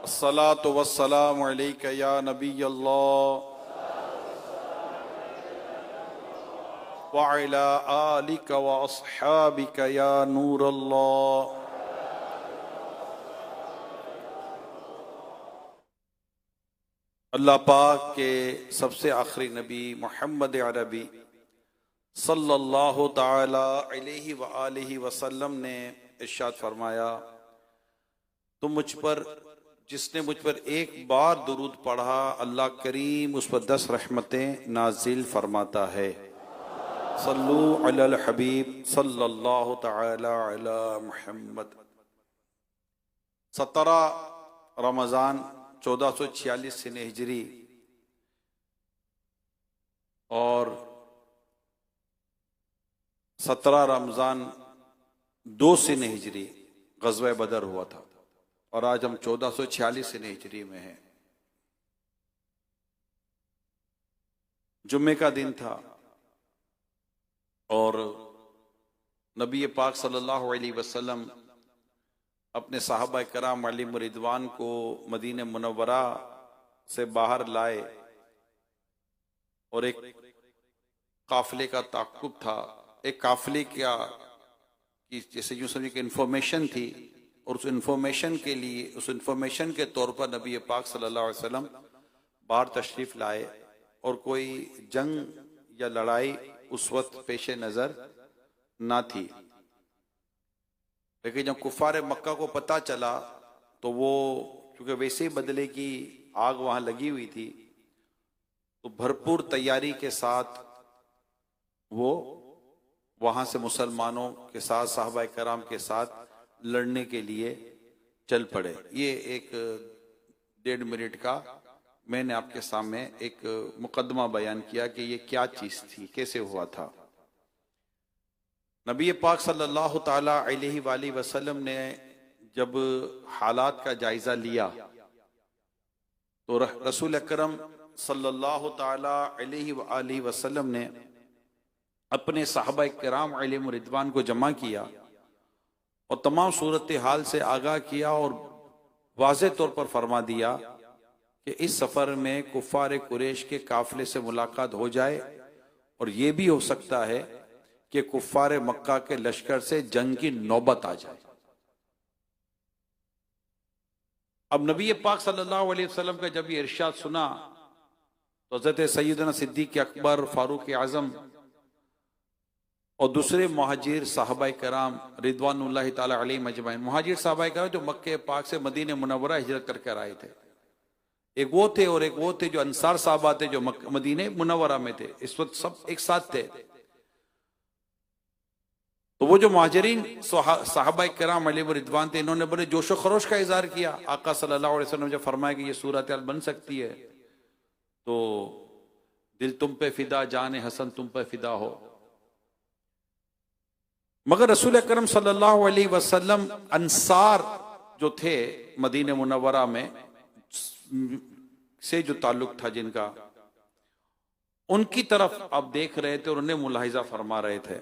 अस्सलातु वस्सलामु अलैका या नबी अल्लाह व अला आलिका व अस्हाबिका या नूर अल्लाह। अल्लाह पाक के सबसे आखिरी नबी मोहम्मद अरबी सल्लल्लाहु ताला अलैहि व आलिहि वसल्लम ने इरशाद फरमाया, जिसने मुझ पर एक बार दुरूद पढ़ा, अल्लाह करीम उस पर 10 रहमतें नाजिल फरमाता है। सल्लु अलल हबीब सल्लल्लाहु ताला अला मुहम्मद। 17 रमज़ान 1446 सिने हिजरी और 17 रमज़ान 2 सिने हिजरी ग़ज़वा बदर हुआ था और आज हम 1446 सिने हिजरी में हैं। जुम्मे का दिन था और नबी पाक सल्लल्लाहु अलैहि वसल्लम अपने साहबा कराम अलैहिम रिदवान को मदीने मुनव्वरा से बाहर लाए और एक काफिले का ताक़ुब था। एक काफिले का जैसे यूं समझिए कि इंफॉर्मेशन थी और उस इंफॉर्मेशन के लिए, उस इंफॉर्मेशन के तौर पर नबी पाक सल्लल्लाहु अलैहि वसल्लम बाहर तशरीफ लाए और कोई जंग या लड़ाई उस वक्त पेशे नजर ना थी। लेकिन जब कुफार मक्का को पता चला तो वो क्योंकि वैसे ही बदले की आग वहां लगी हुई थी तो भरपूर तैयारी के साथ वो वहां से मुसलमानों के साथ, साहबा कराम के साथ लड़ने के लिए चल पड़े। ये एक 1.5 मिनट का मैंने आपके सामने एक मुकदमा बयान किया कि ये क्या चीज थी, कैसे हुआ था। नबी पाक सल्लल्लाहु ताला अलैहि वसल्लम ने जब हालात का जायजा लिया तो रसूल अकरम सल्लल्लाहु ताला अलैहि वसल्लम ने अपने साहबा किराम अलैहिम रिदवान को जमा किया और तमाम सूरत हाल से आगाह किया और वाज़ेह तौर पर फरमा दिया कि इस सफर में कुफार कुरैश के काफिले से मुलाकात हो जाए और ये भी हो सकता है कि कुफार मक्का के लश्कर से जंग की नौबत आ जाए। अब नबी पाक सल्लल्लाहु अलैहि वसल्लम का जब ये इरशाद सुना तो हज़रत सैयदना सिद्दीक़ अकबर, फारूक आज़म और दूसरे मुहाजिर साहबाए कराम रिदवानुल्लाहि ताला अलैहिम अजमाइन, मुहाजिर साहबाए कराम जो मक्के पाक से मदीने मुनव्वरा हिजरत करके आए थे, एक वो थे और एक वो थे जो अंसार साहबा थे जो मदीने मुनव्वरा में थे। इस वक्त सब एक साथ थे। तो वो जो मुहाजिरीन साहबाए कराम अलैहिम रिदवान थे, इन्होंने बड़े जोशो खरोश का इजहार किया। आका सल्लल्लाहु अलैहि वसल्लम ने जब फरमाया कि ये सूरत हाल बन सकती है तो दिल तुम पे फिदा, जान हसन तुम पे फिदा हो। मगर रसूल अकरम सल्लल्लाहु अलैहि वसल्लम अंसार जो थे मदीने मुनव्वरा में से जो ताल्लुक था जिनका, उनकी तरफ आप देख रहे थे और उन्हें मुलाहिजा फरमा रहे थे।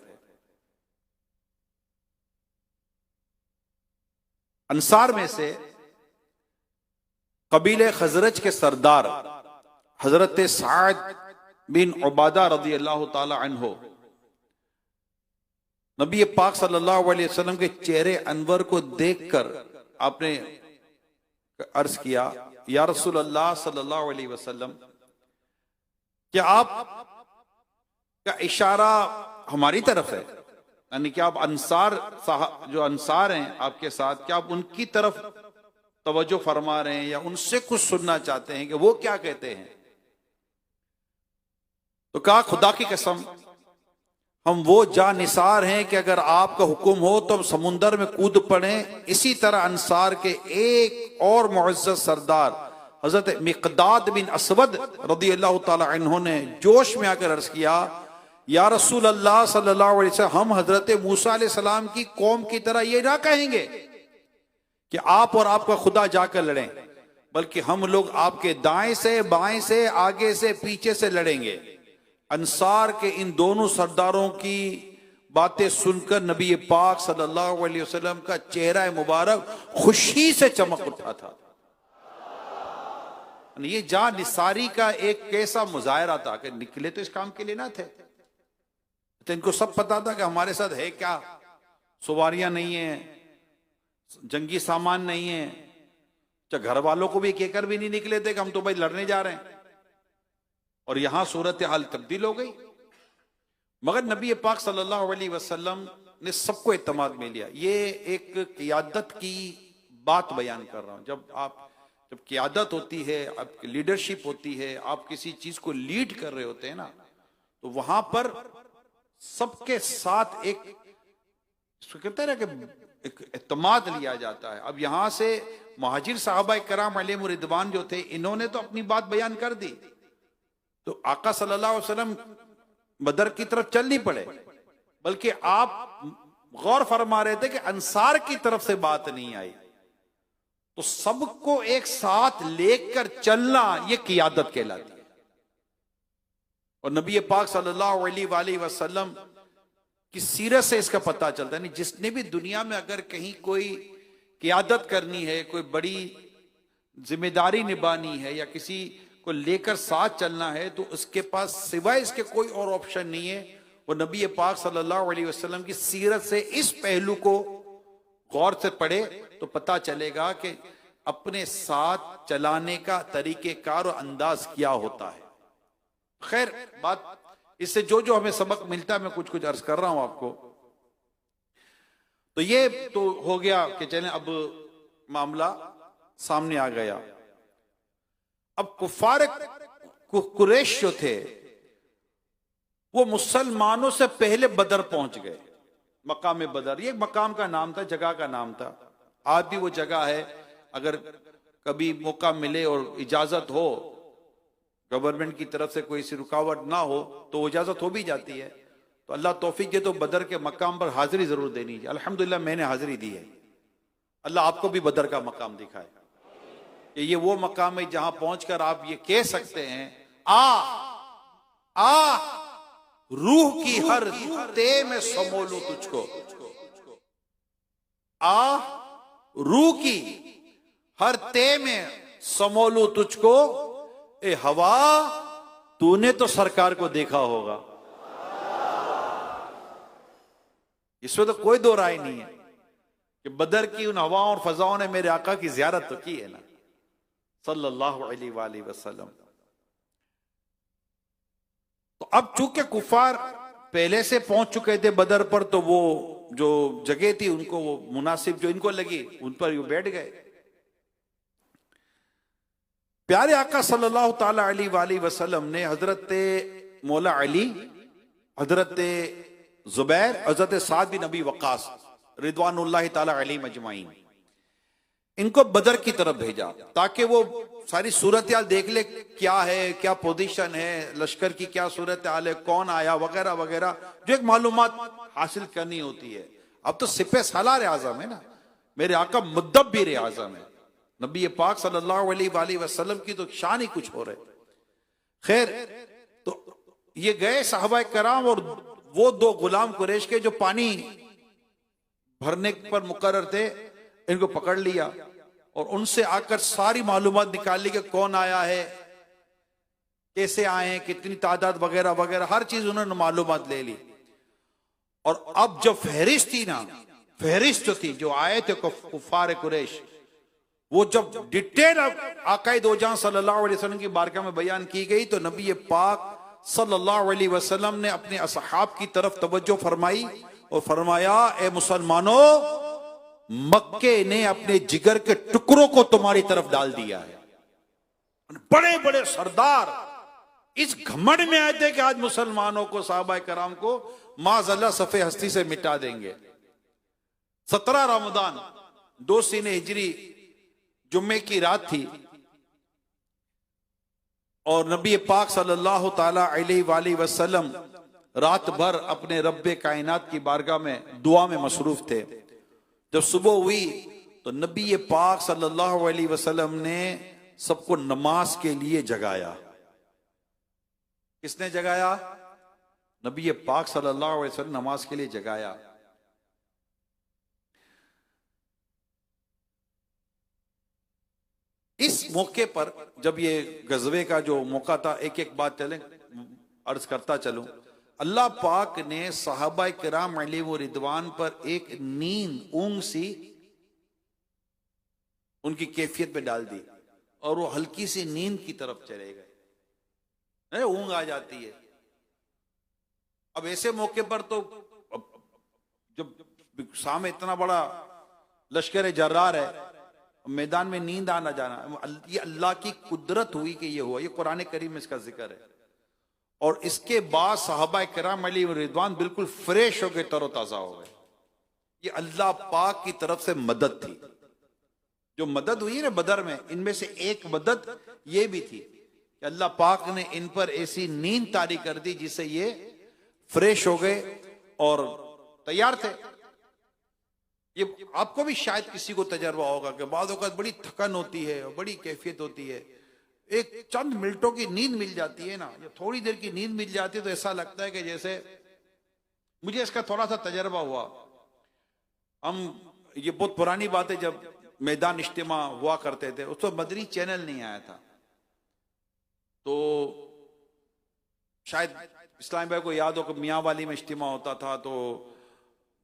अंसार में से कबीले खजरज के सरदार हजरत साद बिन उबादा रज़ी अल्लाह ताला अन्हो नबी पाक सल्लल्लाहु अलैहि वसल्लम के चेहरे अनवर को देखकर आपने अर्ज किया, या रसूल अल्लाह सल्लल्लाहु अलैहि वसल्लम, क्या आप का इशारा हमारी तरफ है? यानी कि आप अंसार जो अंसार हैं आपके साथ, क्या आप उनकी तरफ तवज्जो फरमा रहे हैं या उनसे कुछ सुनना चाहते हैं कि वो क्या कहते हैं? तो कहा, खुदा की कसम, हम वो जानिसार हैं कि अगर आपका हुक्म हो तो हम समुंदर में कूद पड़े। इसी तरह अंसार के एक और मुअज़्ज़ज़ सरदार हजरत मिक़दाद बिन असवद रज़ी अल्लाह ताला अन्हु ने जोश में आकर अर्ज किया, या रसूल अल्लाह सल्लल्लाहु अलैहि वसल्लम, हम हजरत मूसा अलैहि सलाम की कौम की तरह ये ना कहेंगे कि आप और आपका खुदा जाकर लड़ें, बल्कि हम लोग आपके दाएं से, बाएं से, आगे से, पीछे से लड़ेंगे। अंसार के इन दोनों सरदारों की बातें सुनकर नबी पाक सल्लल्लाहु अलैहि वसल्लम का चेहरा मुबारक खुशी से चमक उठा था। ये जा निसारी का एक कैसा मुजाहरा था कि निकले तो इस काम के लिए ना थे, तो इनको सब पता था कि हमारे साथ है क्या, सवारियां नहीं है, जंगी सामान नहीं है, तो घर वालों को भी कहकर भी नहीं निकले थे कि हम तो भाई लड़ने जा रहे हैं। और यहां सूरत हाल तब्दील हो गई। मगर नबी पाक सल्लल्लाहु अलैहि वसल्लम ने सबको एतमाद में लिया। ये एक क़ियादत की बात बयान कर रहा हूं। जब क़ियादत होती है, आपकी लीडरशिप होती है, आप किसी चीज को लीड कर रहे होते हैं ना, तो वहां पर सबके साथ एक कहते हैं ना कि एक एतमाद लिया जाता है। अब यहां से मुहाजिर साहबा कराम अलैहिम रिदवान जो थे, इन्होंने तो अपनी बात बयान कर दी, तो आका सल्लल्लाहु अलैहि वसल्लम बदर की तरफ चल नहीं पड़े, बल्कि आप गौर फरमा रहे थे कि अंसार की तरफ से बात नहीं आई। तो सबको एक साथ लेकर चलना ये क़ियादत कहलाती है। और नबी पाक सल्लल्लाहु अलैहि वसल्लम की सीरत से इसका पता चलता है। नहीं, जिसने भी दुनिया में अगर कहीं कोई क़ियादत करनी है, कोई बड़ी जिम्मेदारी निभानी है या किसी को लेकर साथ चलना है, तो उसके पास सिवाय इसके कोई और ऑप्शन नहीं है। वो नबी पाक सल्लल्लाहु अलैहि वसल्लम की सीरत से इस पहलू को गौर से पढ़े तो पता चलेगा कि अपने साथ चलाने का तरीकेकार और अंदाज क्या होता है। खैर, बात इससे जो जो हमें सबक मिलता है मैं कुछ कुछ अर्ज कर रहा हूं आपको। तो ये तो हो गया कि चलें, अब मामला सामने आ गया। अब कुफार कुरैश जो थे वो मुसलमानों से पहले बदर पहुंच गए। मकाम बदर ये मकाम का नाम था, जगह का नाम था। आज भी वो जगह है, अगर कभी मौका मिले और इजाजत हो, गवर्नमेंट की तरफ से कोई सी रुकावट ना हो, तो इजाजत हो भी जाती है। तो अल्लाह तौफीक दे तो बदर के मकाम पर हाजिरी जरूर देनी है। अल्हम्दुलिल्लाह मैंने हाजिरी दी है। अल्लाह आपको भी बदर का मकाम दिखाए कि ये वो मकाम है जहां पहुंचकर आप ये कह सकते हैं, आ रूह की हर ते में समोलू तुझको, रूह की हर ते में समोलू तुझको, ए हवा तूने तो सरकार को देखा होगा। इसमें तो कोई दो राय नहीं है कि बदर की उन हवाओं और फजाओं ने मेरे आका की जियारत तो की है ना, सल्लल्लाहु अलैहि वसल्लम। तो अब चूंकि कुफार पहले से पहुंच चुके थे बदर पर, तो वो जो जगह थी उनको वो मुनासिब जो इनको लगी उन पर वो बैठ गए। प्यारे आका सल्लल्लाहु ताला अलैहि वसल्लम ने हजरत मौला अली, हजरत जुबैर, हजरत साद बिन नबी वक्कास रिदवानुल्लाह ताला अलैहिम अजमाइन, इनको बदर की तरफ भेजा ताकि वो सारी सूरत हाल देख ले, क्या है, क्या पोजीशन है, लश्कर की क्या सूरत हाल है, कौन आया वगैरह वगैरह, जो एक मालूमात हासिल करनी होती है। अब तो सिपह सालार आजम है ना, मेरे आका मुद्दब्बिर आजम है। नबी पाक सल्लल्लाहु अलैहि वसल्लम की तो शान ही कुछ हो रहे। खैर, तो ये गए साहबा कराम और वो दो गुलाम कुरैश के जो पानी भरने पर मुकर्रर थे, इनको पकड़ लिया और उनसे आकर सारी मालूमात निकाल ली कि कौन आया है, कैसे आए हैं, कितनी तादाद वगैरह वगैरह, हर चीज उन्होंने मालूमात ले ली। और अब जब फहरिस्त थी ना, फहरिस्त जो थी, जो आए थे कुफार कुरैश, वो जब डिटेल आकाए दो जहां सल्लल्लाहु अलैहि वसल्लम की बारगाह में बयान की गई, तो नबी पाक सल्लल्लाहु अलैहि वसल्लम ने अपने असहाब की तरफ तवज्जो फरमाई और फरमाया, ए मुसलमानों, मक्के ने अपने जिगर के टुकड़ों को तुम्हारी तरफ डाल दिया है। बड़े बड़े सरदार इस घमंड में आए थे कि आज मुसलमानों को, साहबा कराम को माज़अल्लाह सफ़े हस्ती से मिटा देंगे। 17 रमजान 2 सीने हिजरी जुम्मे की रात थी और नबी पाक सल्लल्लाहु ताला अलैहि वसल्लम रात भर अपने रब्बे कायनात की बारगाह में दुआ में मसरूफ थे। जब सुबह हुई तो नबी पाक सल्लल्लाहु अलैहि वसल्लम ने सबको नमाज के लिए जगाया। किसने जगाया? नबी पाक सल्लल्लाहु अलैहि वसल्लम नमाज के लिए जगाया। इस मौके पर जब ये गजवे का जो मौका था, एक एक बात चले अर्ज करता चलूं, अल्लाह पाक ने सहाबा किराम अलैहि रिदवान पर एक नींद, ऊंग सी उनकी कैफियत में डाल दी और वो हल्की सी नींद की तरफ चले गए। ऊंग आ जाती है। अब ऐसे मौके पर तो जब सामने इतना बड़ा लश्कर जर्रार है, मैदान में नींद आना जाना, ये अल्लाह की कुदरत हुई कि ये हुआ। ये कुरान करीम में इसका जिक्र है। और इसके बाद सहाबा किराम अलैहि रिदवान बिल्कुल फ्रेश हो गए, तरोताजा हो गए। ये अल्लाह पाक की तरफ से मदद थी। जो मदद हुई ना बदर में, इनमें से एक मदद ये भी थी कि अल्लाह पाक ने इन पर ऐसी नींद तारी कर दी जिससे ये फ्रेश हो गए और तैयार थे। ये आपको भी शायद किसी को तजर्बा होगा कि बाद औक़ात बड़ी थकन होती है और बड़ी कैफियत होती है, एक चंद मिनटों की नींद मिल जाती है ना, या थोड़ी देर की नींद मिल जाती है तो ऐसा लगता है कि जैसे, मुझे इसका थोड़ा सा तजर्बा हुआ। ये बहुत पुरानी बात है, जब मैदान इज्तिमा हुआ करते थे उस वक्त मदनी चैनल नहीं आया था, तो शायद इस्लाम भाई को याद हो कि मियाँ वाली में इज्तिमा होता था, तो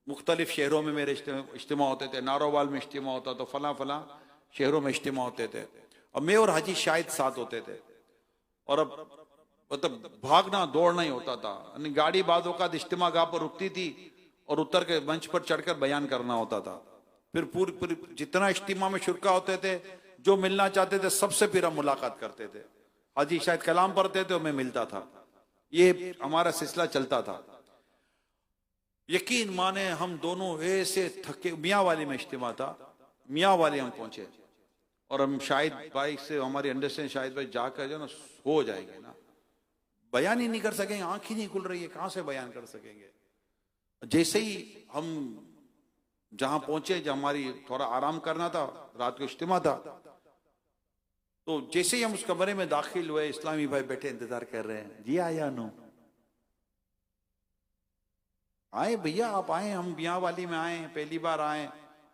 मुख्तलिफ शहरों में मेरे इज्तिमा होते थे, नारोवाल में इज्तिमा होता तो फला फला शहरों में इज्तिमा होते थे, और मैं और हाजी शाहिद साथ होते थे। और अब मतलब भागना दौड़ना ही होता था। गाड़ी बादों का इज्तिमा गाह पर रुकती थी और उतर के मंच पर चढ़कर बयान करना होता था। फिर पूरी जितना इज्तिमा में शुरका होते थे, जो मिलना चाहते थे सबसे फिर हम मुलाकात करते थे। हाजी शायद कलाम पढ़ते थे और मैं मिलता था। ये हमारा सिलसिला चलता था। यकीन माने हम दोनों ऐसे थके, मियाँ वाली में इज्तिमा था, मियाँ वाली हम पहुंचे और हम शाहिद भाई से हमारी अंडरस्टैंड, शाहिद भाई जाकर जो ना हो जाएंगे ना, बयान ही नहीं कर सकेंगे, आंख ही नहीं खुल रही है, कहां से बयान कर सकेंगे। जैसे ही हम जहां पहुंचे, जहां हमारी थोड़ा आराम करना था, रात को इज्तिमा था, तो जैसे ही हम उस कमरे में दाखिल हुए, इस्लामी भाई बैठे इंतजार कर रहे हैं, जी आया नो, आए भैया आप आए, हम मियाँ वाली में आए, पहली बार आए।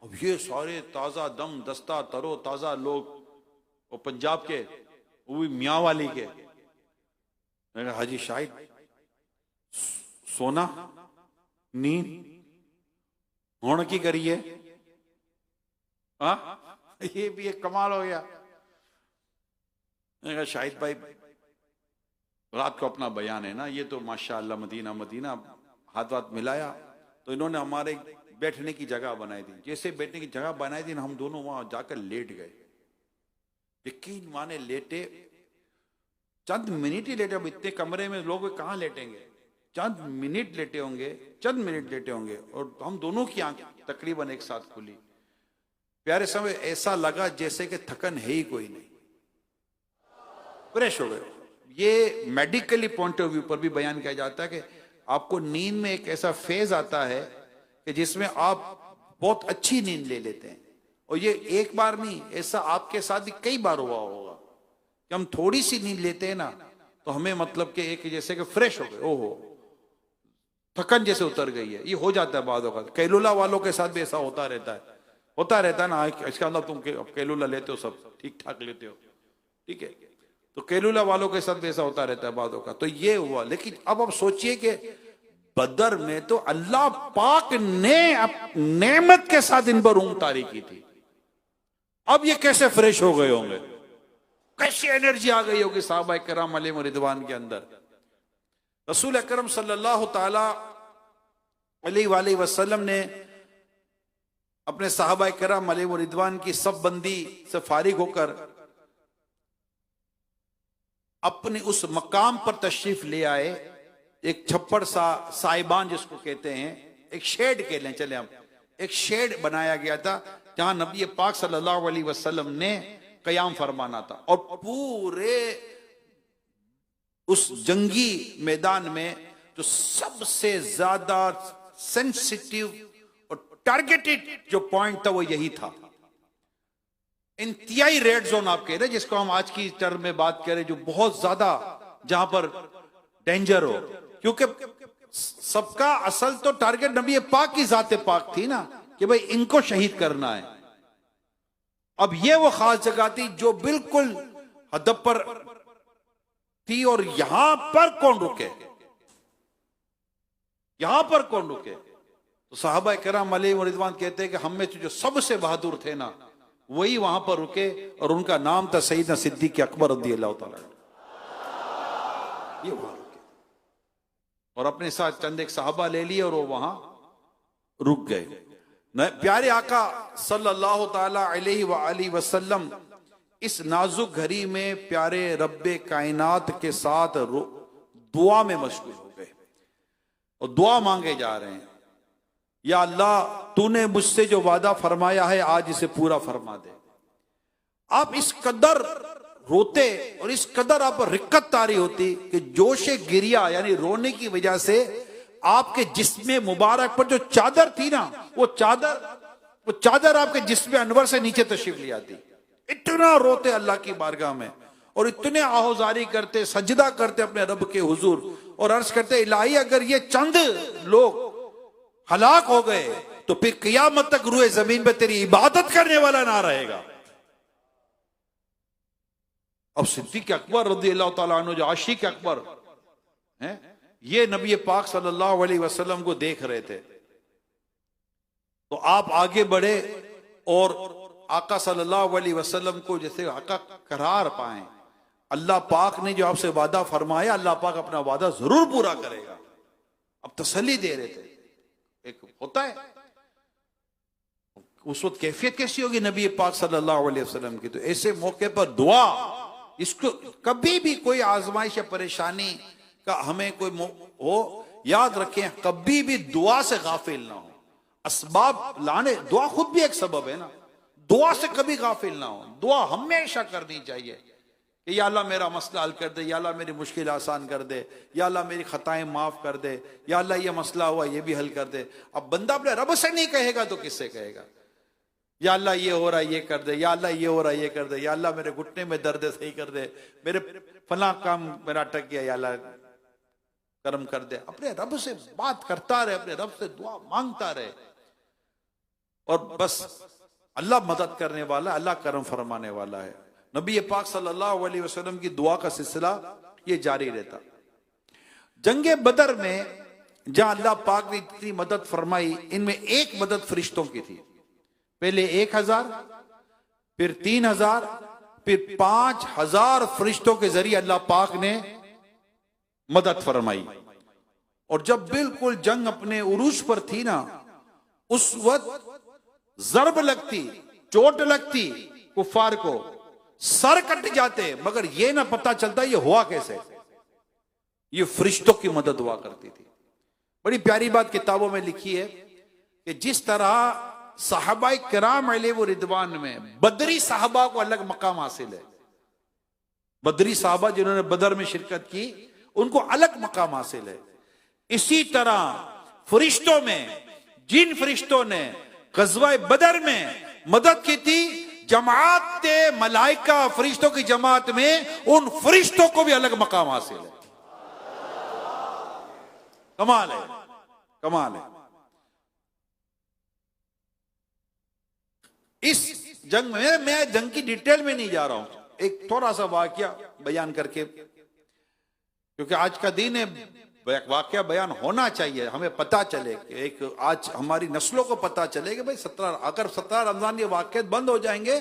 अब ये सारे ताजा दम दस्ता तरो ताजा लोग, वो पंजाब के, वो भी मियाँ वाली के। मैंने कहा हाजी शाहिद सोना नींद होने की करिए, ये भी एक कमाल हो गया। मैंने कहा शाहिद भाई रात को अपना बयान है ना, ये तो माशाअल्लाह मदीना मदीना, हाथ वाथ मिलाया तो इन्होंने हमारे बैठने की जगह बनाई थी। जैसे बैठने की जगह बनाई थी ना, हम दोनों वहां जाकर लेट गए। यकीन माने लेटे, चंद मिनट ही लेटे। अब इतने कमरे में लोग कहां लेटेंगे, चंद मिनट लेटे होंगे, चंद मिनट लेटे होंगे, और हम दोनों की आंख तकरीबन एक साथ खुली। प्यारे समय ऐसा लगा जैसे कि थकन है ही कोई नहीं, फ्रेश हो गए। ये मेडिकली पॉइंट ऑफ व्यू पर भी बयान किया जाता है कि आपको नींद में एक ऐसा फेज आता है कि जिसमें आप बहुत अच्छी नींद ले लेते हैं। और ये एक बार नहीं, ऐसा आपके साथ भी कई बार हुआ होगा कि हम थोड़ी सी नींद लेते हैं ना, तो हमें मतलब कि एक जैसे कि फ्रेश हो गए, ओहो थकन जैसे उतर गई है। ये हो जाता है बाद वक्त। कैलुला वालों के साथ भी ऐसा होता रहता है ना। इसका मतलब तुम कैलुला लेते हो, सब ठीक ठाक लेते हो, ठीक है, तो कैलुला वालों के साथ भी ऐसा होता रहता है बादों का। तो ये हुआ। लेकिन अब आप सोचिए कि बदर में तो अल्लाह पाक ने नेमत के साथ इन पर ऊंग तारी की थी। अब ये कैसे फ्रेश हो गए होंगे, कैसी एनर्जी आ गई होगी साहबा किराम अलैहिम रिदवान के अंदर। रसूल अकरम सल्लल्लाहु ताला अलैहि वसल्लम ने अपने साहबा किराम अलैहिम रिदवान की सब बंदी से फारिग होकर अपने उस मकाम पर तशरीफ ले आए। एक छप्पड़ सा, साइबान जिसको कहते हैं, एक शेड कह लें, चले हम, एक शेड बनाया गया था जहां नबी पाक सल्लल्लाहु अलैहि वसल्लम ने कयाम फरमाना था। और पूरे उस जंगी मैदान में जो सबसे ज्यादा सेंसिटिव और टारगेटेड जो पॉइंट था वो यही था। इंतहाई रेड जोन आप कह रहे हैं, जिसको हम आज की टर्म में बात करें, जो बहुत ज्यादा जहां पर डेंजर हो, क्योंकि सबका असल तो टारगेट नबी पाक की जाते पाक थी ना, कि भाई इनको शहीद करना है। अब ये वो खास जगह थी जो बिल्कुल हदब पर थी, और यहां पर कौन रुके, यहां पर कौन रुके? तो साहबा किराम अलैहिम रिज़वान कहते हैं कि हम में जो सबसे बहादुर थे ना, वही वहां पर रुके, और उनका नाम था सैयदना सिद्दीक़ अकबर रज़ियल्लाहु ताला। ये वहां रुके और अपने साथ चंद एक साहबा ले लिए और वो वहां रुक गए। प्यारे आका सल्लल्लाहु ताला अलैहि वसल्लम इस नाजुक घड़ी में प्यारे रब्बे कायनात के साथ दुआ में मशगूल हो गए और दुआ मांगे जा रहे हैं, या अल्लाह तूने मुझसे जो वादा फरमाया है आज इसे पूरा फरमा दे। आप इस कदर रोते और इस कदर आप पर रिक्कत तारी होती कि जोशे गिरिया यानी रोने की वजह से आपके जिस्म मुबारक पर जो चादर थी ना, वो चादर आपके जिस्म अनवर से नीचे तशरीफ ले आती। इतना रोते अल्लाह की बारगाह में और इतने आहोजारी करते, सजदा करते अपने रब के हुजूर और अर्ज करते, इलाही अगर ये चंद लोग हलाक हो गए तो फिर क़यामत तक रूए जमीन पे तेरी इबादत करने वाला ना रहेगा। अब सिद्दीक़ अकबर रज़ियल्लाहु ताला अन्हु जो आशिक़ अकबर हैं, ये नबी पाक सल्लल्लाहु अलैहि वसल्लम को देख रहे थे। तो आप आगे बढ़े और आका सल्लल्लाहु अलैहि वसल्लम को जैसे आका करार पाए, अल्लाह पाक ने जो आपसे वादा फरमाया, अल्लाह पाक अपना वादा जरूर पूरा करेगा। अब तसल्ली दे रहे थे। एक होता है उस वक्त कैफियत कैसी होगी नबी पाक सल्लल्लाहु अलैहि वसल्लम की, तो ऐसे मौके पर दुआ, इसको कभी भी कोई आजमाइश या परेशानी का हमें कोई हो, याद रखें कभी भी दुआ से गाफिल ना हो। असबाब लाने, दुआ खुद भी एक सबब है ना, दुआ से कभी गाफिल ना हो। दुआ हमेशा करनी चाहिए कि या अल्लाह मेरा मसला हल कर दे, या अल्लाह मेरी मुश्किल आसान कर दे, या अल्लाह मेरी खताएं माफ कर दे, या अल्लाह ये मसला हुआ ये भी हल कर दे। अब बंदा अपने रब से नहीं कहेगा तो किससे कहेगा? या अल्लाह ये हो रहा है ये कर दे, या अल्लाह ये हो रहा है ये कर दे, या अल्लाह मेरे घुटने में दर्द है सही कर दे, मेरे फला काम मेरा अटक गया, या अल्लाह करम कर दे। अपने रब से बात करता रहे, अपने रब से दुआ मांगता रहे, और बस अल्लाह मदद करने वाला, अल्लाह करम फरमाने वाला है। नबी पाक सल्लल्लाहु अलैहि वसल्लम की दुआ का सिलसिला ये जारी रहता। जंगे बदर में जहां अल्लाह पाक ने इतनी मदद फरमाई, इनमें एक मदद फरिश्तों की थी। पहले 1000, फिर 3000, फिर 5000 फरिश्तों के जरिए अल्लाह पाक ने मदद फरमाई। और जब बिल्कुल जंग अपने उरूज पर थी ना, उस वक्त जरब लगती, चोट लगती, कुफार को सर कट जाते, मगर यह ना पता चलता ये हुआ कैसे। ये फरिश्तों की मदद हुआ करती थी। बड़ी प्यारी बात किताबों में लिखी है कि जिस तरह साहबाए किराम अलैहिम रिदवान में बदरी साहबा को अलग मकाम हासिल है, बदरी साहबा जिन्होंने बदर में शिरकत की उनको अलग मकाम हासिल है, इसी तरह फरिश्तों में जिन फरिश्तों ने गज़वा बदर में मदद की थी, जमात मलाइका फरिश्तों की जमात में उन फरिश्तों को भी अलग मकाम हासिल है। कमाल है, कमाल है। इस जंग में मैं जंग की डिटेल में नहीं जा रहा हूं, एक थोड़ा सा वाकया बयान करके, क्योंकि आज का दिन है, वाकया बयान होना चाहिए, हमें पता चले कि एक आज हमारी नस्लों को पता चले कि भाई 17 रमजान ये वाकयात बंद हो जाएंगे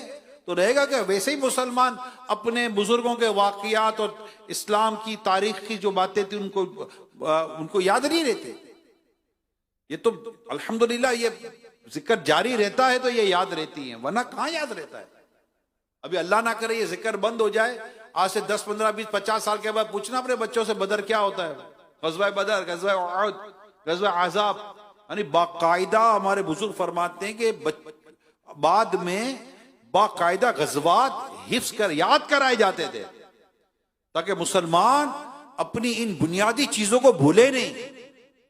तो रहेगा कि वैसे ही मुसलमान अपने बुजुर्गों के वाकयात और इस्लाम की तारीख की जो बातें थी उनको याद नहीं रहते। ये तो अल्हम्दुलिल्लाह ये जिक्र जारी रहता है तो ये याद रहती है, वरना कहां याद रहता है। अभी अल्लाह ना करे ये जिक्र बंद हो जाए, आज से 10, 15, 20, 50 साल के बाद पूछना अपने बच्चों से बदर क्या होता है, गज़वा बदर, गज़वा उहद, गज़वा अहज़ाब, यानी बाकायदा हमारे बुजुर्ग फरमाते हैं कि बाद में बाकायदा गज़वात हिफ्ज़ कर याद कराए जाते थे ताकि मुसलमान अपनी इन बुनियादी चीजों को भूले नहीं,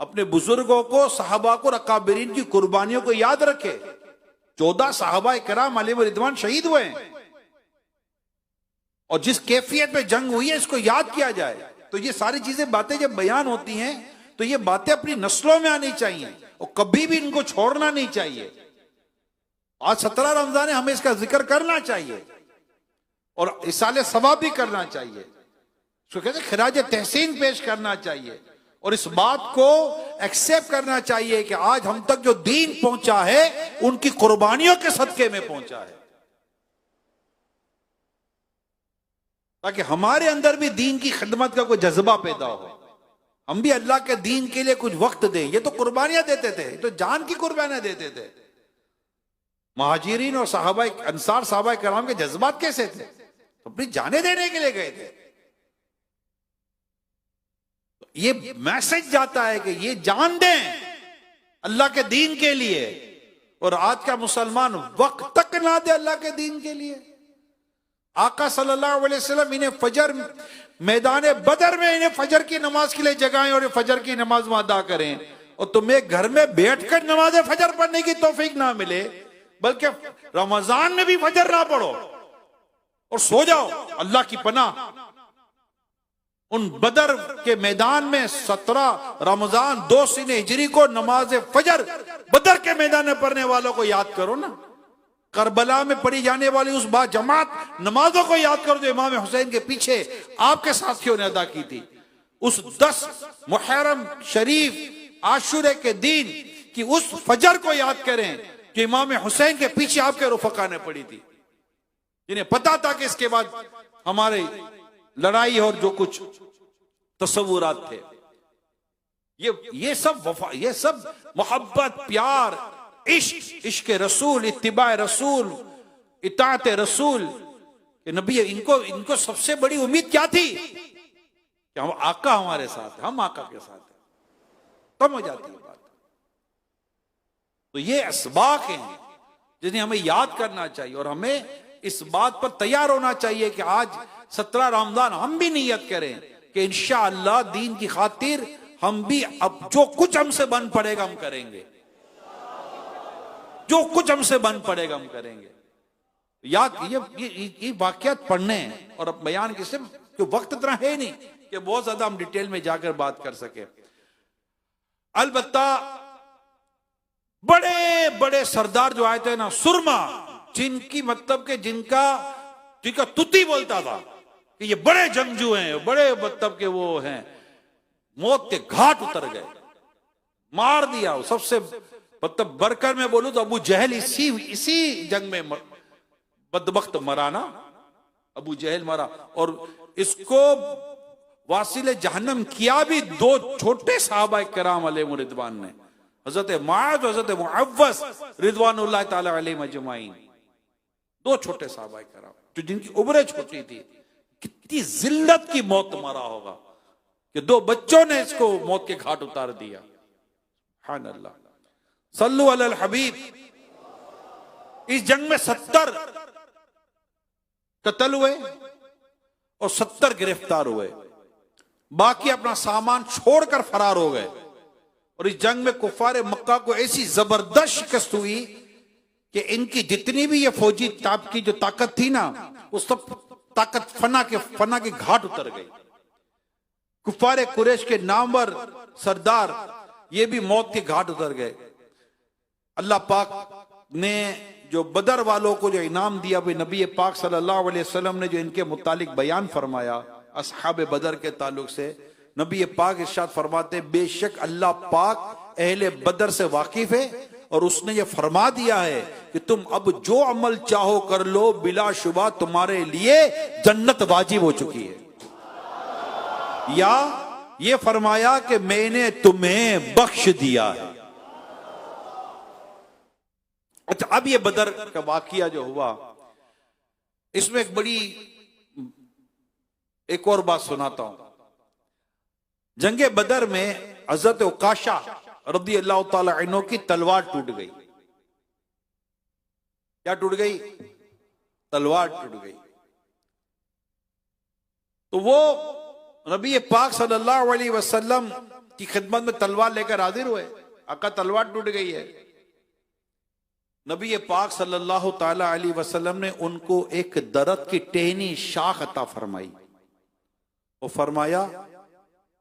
अपने बुजुर्गों को, सहाबा को, अकाबिरीन की कुर्बानियों को याद रखे। 14 सहाबा किराम अलैहिम रिदवान शहीद हुए हैं और जिस कैफियत में जंग हुई है इसको याद किया जाए। तो ये सारी चीजें बातें जब बयान होती हैं तो ये बातें अपनी नस्लों में आनी चाहिए और कभी भी इनको छोड़ना नहीं चाहिए। आज 17 रमजान है, हमें इसका जिक्र करना चाहिए और इसाले सवाब भी करना चाहिए, उसको कहते खिराज तहसीन पेश करना चाहिए और इस बात को एक्सेप्ट करना चाहिए कि आज हम तक जो दीन पहुंचा है उनकी कुर्बानियों के सदके में पहुंचा है, ताकि हमारे अंदर भी दीन की खिदमत का कोई जज्बा पैदा हो, हम भी अल्लाह के दीन के लिए कुछ वक्त दें। ये तो कुर्बानियां देते थे, तो जान की कुर्बानियां देते थे। महाजिरीन और साहबा अंसार साहबा कराम के जज्बात कैसे थे? तो अपनी जाने देने के लिए गए थे। तो ये मैसेज जाता है कि ये जान दें अल्लाह के दीन के लिए, और आज का मुसलमान वक्त तक ना दे अल्लाह के दीन के लिए। आका सल्लल्लाहु अलैहि वसल्लम इन्हें फजर मैदान बदर में इन्हें फजर की नमाज के लिए जगाएं और फजर की नमाज अदा करें, और तुम्हें घर में बैठकर नमाज फजर पढ़ने की तौफीक ना मिले, बल्कि रमजान में भी फजर ना पढ़ो और सो जाओ। अल्लाह की पनाह, उन बदर के मैदान में 17 रमजान 2 सीने हिजरी को नमाज फजर बदर के मैदान में पढ़ने वालों को याद करो ना। करबला में पढ़ी जाने वाली उस बाजमात नमाजों को याद करो जो इमाम हुसैन के पीछे आपके साथियों ने अदा की थी। उस 10 मुहर्रम शरीफ आशुरे के दिन की उस फजर को याद करें जो इमाम हुसैन के पीछे आपके रुफका ने पढ़ी थी, जिन्हें पता था कि इसके बाद हमारे लड़ाई और जो कुछ तस्वुरात थे। ये सब मोहब्बत, प्यार, इश्क, इश्क रसूल, इत्तिबा रसूल, इताअत रसूल के नबी, इनको सबसे बड़ी उम्मीद क्या थी कि हम आका हमारे साथ है, हम आका के साथ है, तब हो जाती है बात। तो ये असबाक हैं जिन्हें हमें याद करना चाहिए और हमें इस बात पर तैयार होना चाहिए कि आज 17 रमजान हम भी नियत करें कि इंशाअल्लाह दीन की खातिर हम भी अब जो कुछ हमसे बन पड़ेगा हम करेंगे, जो कुछ हमसे बन पड़ेगा हम करेंगे। याद ये वाकयात पढ़ने हैं और अब बयान किसे, क्यों वक्त इतना है नहीं कि बहुत ज्यादा हम डिटेल में जाकर बात कर सके। अलबत्ता बड़े बड़े सरदार जो आए थे ना, सुरमा, जिनकी मतलब के जिनका तुती बोलता था कि ये बड़े जंगजू हैं, बड़े मतलब के वो हैं, मौत के घाट उतर गए, मार दिया। सबसे मतलब बरकर में बोलूं तो अबू जहल इसी जंग में बदबख्त मरा ना, अबू जहल मरा। और इसको वासिल जहन्नम किया भी 2 छोटे साहबा किराम अलैहिम रिदवान ने, हजरत मुआज, हजरत मुअव्वस रिदवानुल्लाह ताला अलैहिम अजमाइन। 2 छोटे साहबा किराम जो जिनकी उम्रें छोटी थी, कितनी जिल्लत की मौत मरा होगा कि 2 बच्चों ने इसको मौत के घाट उतार दिया। सुभान अल्लाह, सल्लु अलल हबीब। इस जंग में 70 कत्ल हुए और 70 गिरफ्तार हुए, बाकी अपना सामान छोड़कर फरार हो गए। और इस जंग में कुफारे मक्का को ऐसी जबरदस्त शिकस्त हुई कि इनकी जितनी भी ये फौजी ताप की जो ताकत थी ना, वो सब ताकत फना के घाट उतर गई। कुफारे कुरैश के नामवर सरदार ये भी मौत के घाट उतर गए। अल्लाह पाक ने जो बदर वालों को जो इनाम दिया, भी नबी पाक सल्लल्लाहु अलैहि वसल्लम ने जो इनके मुतालिक बयान फरमाया असहाब बदर के ताल्लुक से, नबी पाक इरशाद फरमाते, बेशक अल्लाह पाक अहले बदर से वाकिफ है और उसने ये फरमा दिया है कि तुम अब जो अमल चाहो कर लो, बिलाशुबा तुम्हारे लिए जन्नत वाजिब हो चुकी है। या ये फरमाया कि मैंने तुम्हें बख्श दिया है। अच्छा, अब ये बदर का वाकिया जो हुआ, इसमें एक और बात सुनाता हूं। जंगे बदर में हजरत उकाशा रज़ी अल्लाह ताला अन्हु की तलवार टूट गई। क्या टूट गई? तलवार टूट गई। तो वो नबी पाक सल्लल्लाहु अलैहि वसल्लम की खिदमत में तलवार लेकर हाजिर हुए। आका तलवार टूट गई है। नबी पाक सल्लल्लाहु ताला अलैहि वसल्लम ने उनको एक दरख्त की टहनी शाख अता फरमाई। वो फरमाया,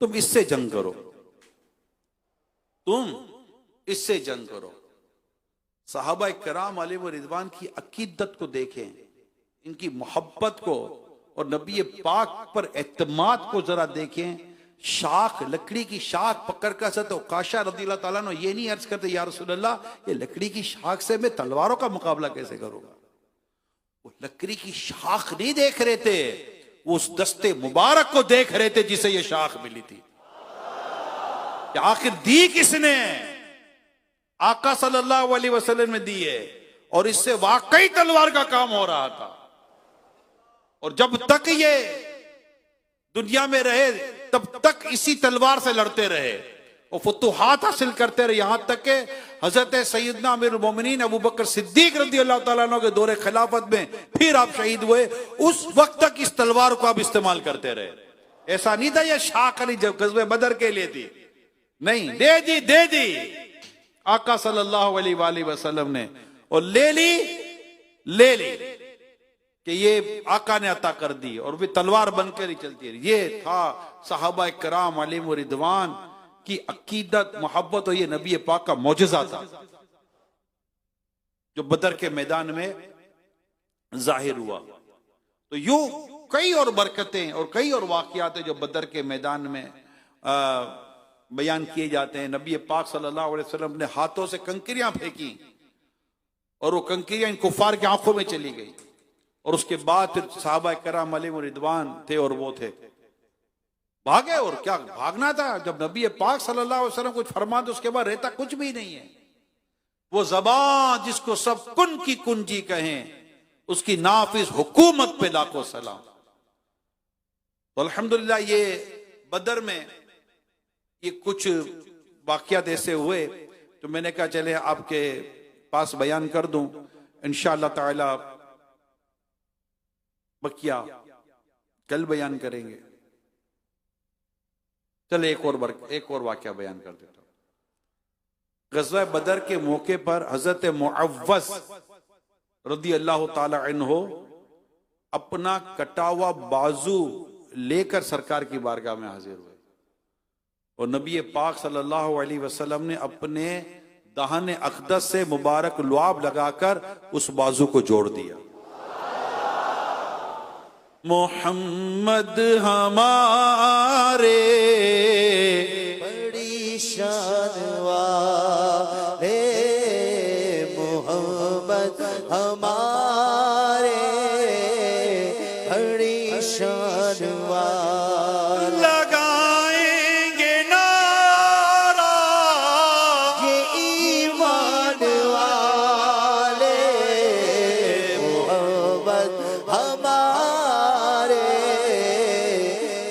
तुम इससे जंग करो, तुम इससे जंग करो। सहाबा कराम अलैहि व रिदवान की अकीदत को देखें, इनकी मोहब्बत को और नबी पाक पर एतमाद को जरा देखें। शाख, लकड़ी की शाख पकड़ कर सत काशा रज़ियल्लाहु ताला अन्हु ये नहीं अर्ज करते या रसूल अल्लाह, ये लकड़ी की शाख से मैं तलवारों का मुकाबला कैसे करूंगा। वो लकड़ी की शाख नहीं देख रहे थे, वो उस दस्ते मुबारक को देख रहे थे जिसे ये शाख मिली थी। कि आखिर दी किसने? आका सल्लल्लाहु अलैहि वसल्लम ने दी है, और इससे वाकई तलवार का काम हो रहा था। और जब तक ये दुनिया में रहे तब तक इसी तलवार से लड़ते रहे और फतुहात हासिल करते रहे, यहां तक के हजरत सैयदना अमीरुल मोमिनीन अबू बकर सिद्दीक रज़ियल्लाहु ताला अन्हु के दौरे खिलाफत में फिर आप शहीद हुए, उस वक्त तक इस तलवार को आप इस्तेमाल करते रहे। ऐसा नहीं था ये शाख अली जब गज़वे बदर के लिए थी, नहीं, दे दी आका सल्लल्लाहु अलैहि वसल्लम ने, और ले ली कि ये आका ने अता कर दी और वे तलवार बनकर ही चलती रही। ये था सहाबा कराम अलैहिम रिदवान की अकीदत, मोहब्बत, और ये नबी पाक का मौजज़ा था जो बदर के मैदान में जाहिर हुआ। तो यूं कई और बरकतें और कई और वाकयात हैं जो बदर के मैदान में बयान किए जाते हैं। नबी पाक सल्लल्लाहु अलैहि वसल्लम ने हाथों से कंकरियां फेंकी और वो कंकरियां इन कुफार की आंखों में चली गई, और उसके बाद फिर सहाबा कराम अलैहिम रिदवान थे और वो थे भागे। और क्या भागना था, जब नबी पाक सल्लल्लाहु अलैहि वसल्लम कुछ फरमा दो उसके बाद रहता कुछ भी नहीं है। वो ज़बान जिसको सब कुन की कुंजी कहें, उसकी नाफिज हुकूमत पे लाखों सलाम। तो अल्हम्दुलिल्लाह ये बदर में ये कुछ वाकयात ऐसे हुए तो मैंने कहा चले आपके पास बयान कर दूं, इंशाअल्लाह ताला बकिया कल बयान करेंगे। चले एक और वाकया बयान कर देता हूं। गज़वा बदर के मौके पर हजरत मुअव्वज़ रज़ियल्लाहु ताला अन्हु अपना कटा हुआ बाजू लेकर सरकार की बारगाह में हाजिर हुए, और नबी पाक सल्लल्लाहु अलैहि वसल्लम ने अपने दाहने अक़दस से मुबारक लुआब लगाकर उस बाजू को जोड़ दिया। मोहम्मद हमारे बड़ी शान वाले, मोहम्मद हमारे बड़ी शान वाले, लगाएंगे नारा ये ईमान वाले, मोहम्मद हमारे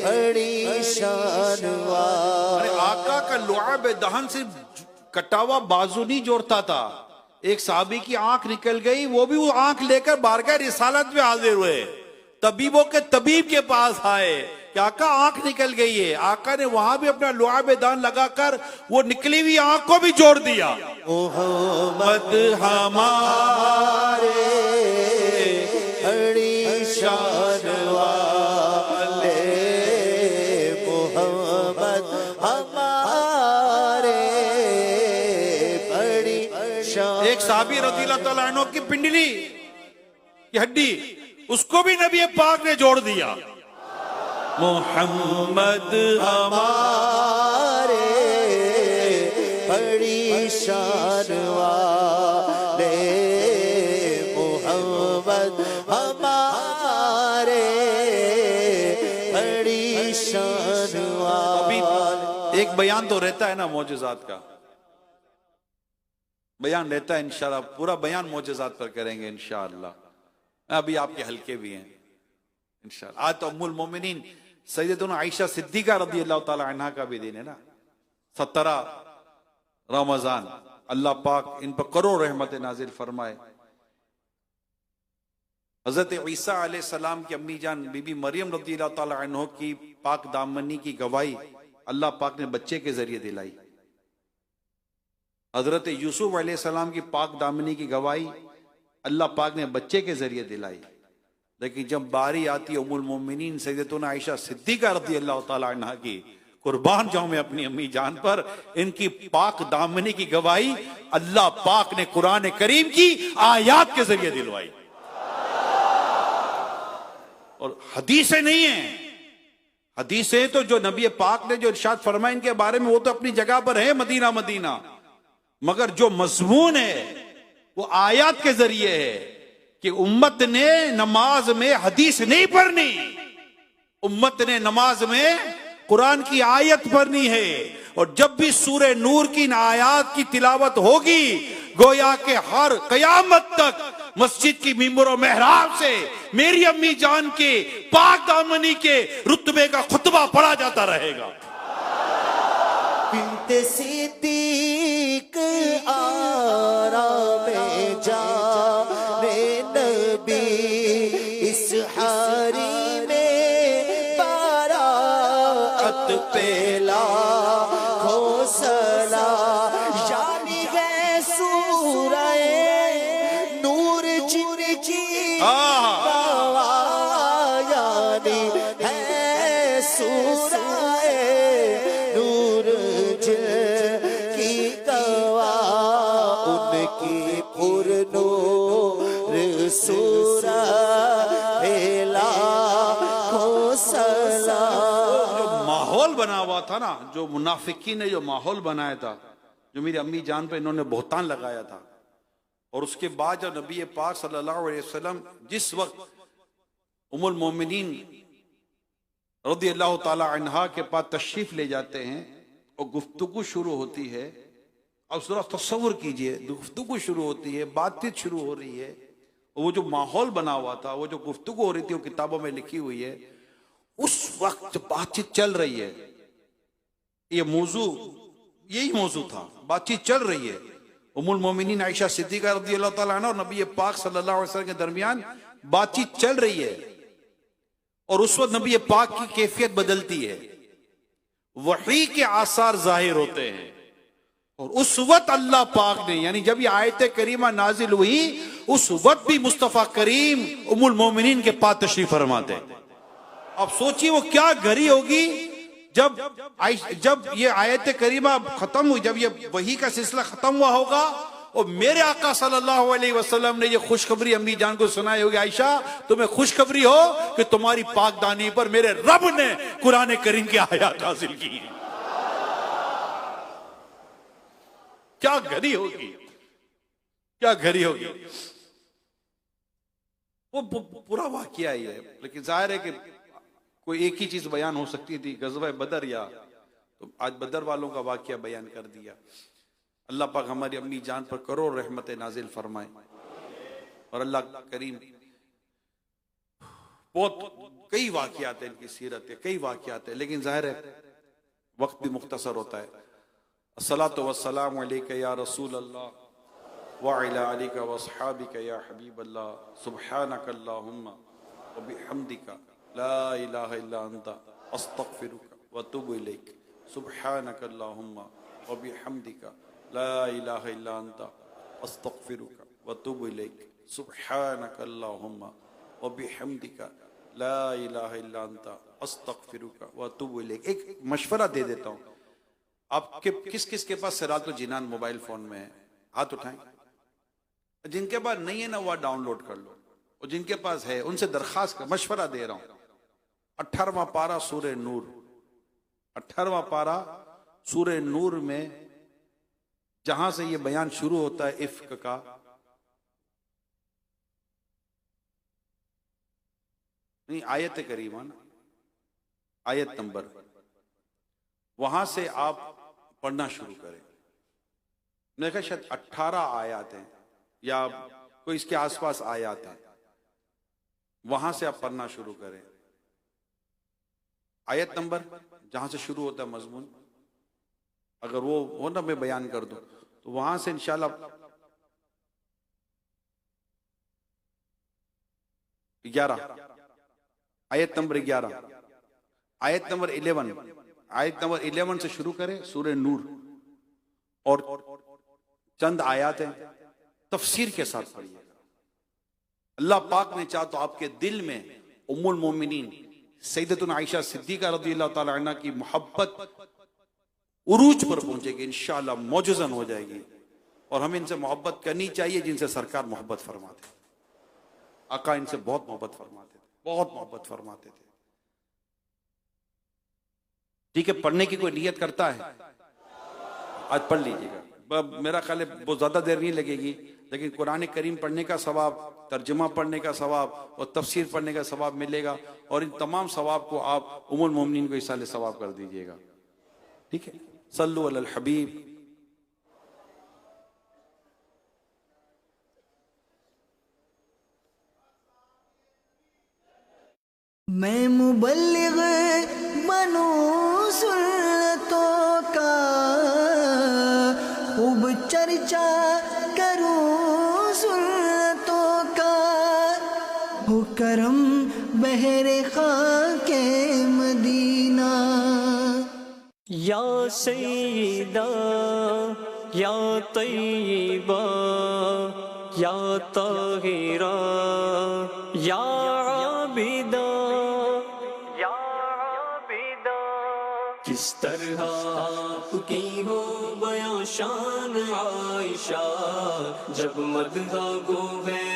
बड़ी शान वाले। अरे आका का लुआब दहन से कटावा बाजू नहीं जोड़ता था। एक साहबी की आंख निकल गई, वो भी वो आंख लेकर बारगाह रिसालत में हाजिर हुए, तबीबों के तबीब के पास आए कि आका आंख निकल गई है। आका ने वहां भी अपना लुआब दान लगाकर वो निकली हुई आंख को भी जोड़ दिया। मोहम्मद हमारे बड़ी शान वाले, मोहम्मद हमारे बड़ी शान। एक साहबी रज़ियल्लाहु ताला अन्हु की पिंडली की हड्डी, उसको भी नबी पाक ने जोड़ दिया। मोहम्मद हमारे बड़ी शान वाले, मोहम्मद हमारे बड़ी शान वाले। अभी एक बयान तो रहता है ना मौजज़ात का, बयान रहता है, इंशाअल्लाह पूरा बयान मौजज़ात पर करेंगे इंशाअल्लाह। अभी आपके हल्के भी हैं इंशाअल्लाह। आज तो उम्मुल मोमिनीन सैयदतुना आयशा सिद्दीका रज़ियल्लाहु ताला अन्हा का भी दिन है ना, 17 रमजान। अल्लाह पाक इन पर करोड़ रहमत नाजिल फरमाए। हजरत ईसा अलैहिस्सलाम की अम्मी जान बीबी मरियम रज़ियल्लाहु ताला अन्हा की पाक दामनी की गवाही अल्लाह पाक ने बच्चे के जरिए दिलाई। हजरत यूसुफ अलैहिस्सलाम की पाक दामनी की गवाही अल्लाह पाक ने बच्चे के जरिए दिलाई। लेकिन जब बारी आती है उम्मुल मोमिनीन सैयदतुना आयशा सिद्दीका रज़ियल्लाहु ताला अन्हा की, कुर्बान जाऊं मैं अपनी अम्मी जान पर, इनकी पाक दामनी की गवाही अल्लाह पाक ने कुरान करीम की आयात के जरिए दिलवाई, और हदीसें नहीं है। हदीसें तो जो नबी पाक ने जो इरशाद फरमाया इनके बारे में वो तो अपनी जगह पर है, मदीना मदीना, मगर जो मजमून है वो आयत के जरिए है कि उम्मत ने नमाज में हदीस नहीं पढ़नी, उम्मत ने नमाज में कुरान की आयत पढ़नी है। और जब भी सूरे नूर की इन आयात की तिलावत होगी, गोया के हर कयामत तक मस्जिद की मिंबर और मेहराब से मेरी अम्मी जान के पाक दामनी के रुतबे का खुतबा पढ़ा जाता रहेगा। बिन्ते सिद्दीक आराम जाने नबी, इस हारी में बारात पेला खोसला, यानी है सूरह नूर जिनकी यानी है सूरह नूर की गवा, उनकी पुरनूर सूरह हेला खोसला। जो माहौल बना हुआ था ना, जो मुनाफिकीन ने जो माहौल बनाया था, जो मेरी अम्मी जान पे इन्होंने बहतान लगाया था, और उसके बाद जब नबी पाक सल्लल्लाहु अलैहि वसल्लम जिस वक्त उम्मुल मोमिनीन रज़ियल्लाहु ताला अन्हा के पास तशरीफ ले जाते हैं और गुफ्तगू शुरू होती है, अब जरा तस्वुर कीजिए, गुफ्तगू शुरू होती है, बातचीत शुरू हो रही है, और वो जो माहौल बना हुआ था, वो जो गुफ्तगू हो रही थी वो किताबों में लिखी हुई है, उस वक्त बातचीत चल रही है, ये मौजू यही मौजू था, बातचीत चल रही है। उम्मुल मोमिनीन आयशा सिद्दीका रज़ियल्लाहु ताला अन्हा और नबी पाक सल्लल्लाहु अलैहि वसल्लम के दरमियान बातचीत चल रही है, और उस वक्त नबी पाक की कैफियत बदलती है, वही के आसार जाहिर होते हैं, और उस वक्त अल्लाह पाक ने, यानी जब ये आयत करीमा नाजिल हुई, उस वक्त भी मुस्तफा करीम उम्मुल मोमिनीन के पास तशरीफ फरमाते। अब सोचिए वो क्या घड़ी होगी जब ये आयत करीमा खत्म हुई, जब ये वही का सिलसिला खत्म हुआ होगा, और मेरे आका सल्लल्लाहु अलैहि वसल्लम ने ये खुशखबरी अम्मी जान को सुनाई होगी, आयशा तुम्हें खुशखबरी हो कि तुम्हारी पाकदानी पर मेरे रब ने कुरान करीम की आयत नाज़िल की। क्या घड़ी होगी, क्या घड़ी होगी। वो पूरा वाकया ही है, लेकिन जाहिर है कि कोई एक ही चीज बयान हो सकती थी, गज़वा बदर, या तो आज बदर वालों का वाकया बयान कर दिया। अल्लाह पाक हमारी अम्मी जान पर करोड़ रहमत नाजिल फरमाए, और अल्लाह करीम बहुत कई वाकयात है, इनकी सीरत है, कई वाकयात है, लेकिन जाहिर है वक्त भी मुख्तसर होता है। अस्सलातु वस्सलामु अलैका या रसूल अल्लाह व अला आलिका व अस्हाबिका या हबीब अल्लाह, सुब्हानक अल्लाहुम्मा व बिहम्दिका ला इलाहा इल्ला अंता अस्तगफिरुका व अतूबु इलैक, सुब्हानक अल्लाहुम्मा व बिहम्दिका ला इलाहा इल्ला अंता अस्तगफिरुका व अतूबु इलैक, सुब्हानक अल्लाहुम्मा व बिहम्दिका ला इलाहा इल्ला अंता अस्तगफिरुका व अतूबु इलैक। एक मशवरा दे देता हूँ, आपके किस किस के पास सिरातुल जिनान मोबाइल फोन में है, हाथ उठाएं। जिनके पास नहीं है ना वो डाउनलोड कर लो, और जिनके पास है उनसे दरखास्त का मशवरा दे रहा हूं। 18वां पारा सूरे नूर, 18वां पारा सूरे नूर में जहां से ये बयान शुरू होता है इफ्क का, नहीं आयत करीमा ना, आयत नंबर, वहां से आप पढ़ना शुरू करें। मैंने कहा शायद 18 आयात हैं या कोई इसके आसपास आयात हैं, वहां से आप पढ़ना शुरू करें। आयत नंबर जहां से शुरू होता है मजमून, अगर वो हो ना मैं बयान कर दूं, तो वहां से इंशाल्लाह 11, आयत नंबर 11, आयत नंबर 11, आयत नंबर 11 से शुरू करें सूरे नूर, और चंद आयात हैं तफसीर के साथ पढ़िए। अल्लाह पाक ने चाहा तो आपके दिल में उम्मुल मोमिनीन सैयदतुन आयशा सिद्दीका रज़ियल्लाहु ताला अन्हा की मोहब्बत उरूज पर पहुंचेगी, इंशाअल्लाह मौजज़न हो जाएगी। और हमें इनसे मोहब्बत करनी चाहिए जिनसे सरकार मोहब्बत फरमाते थे। आका इनसे बहुत मोहब्बत फरमाते थे, बहुत मोहब्बत फरमाते थे। ठीक है, पढ़ने की कोई नियत करता है? आज पढ़ लीजिएगा, मेरा ख्याल है बहुत ज्यादा देर नहीं लगेगी, लेकिन कुरान करीम पढ़ने का सवाब, तर्जुमा पढ़ने का सवाब और तफसीर पढ़ने का सवाब मिलेगा। और इन तमाम सवाब को आप उम्मुल मोमिनीन को इसाले सवाब कर दीजिएगा। ठीक है, सल्लु अलल हबीब। मैं मुबल्लिग बनूं सुन्नतों का, खूब चर्चा करूं सुन्नतों का, हो करम बहरे खाके मदीना। या सैयदा या तय्यबा या ताहिरा या आबिदा या आबिदा, किस तरह आपकी हो बयां शान आयशा, जब मदहा गो है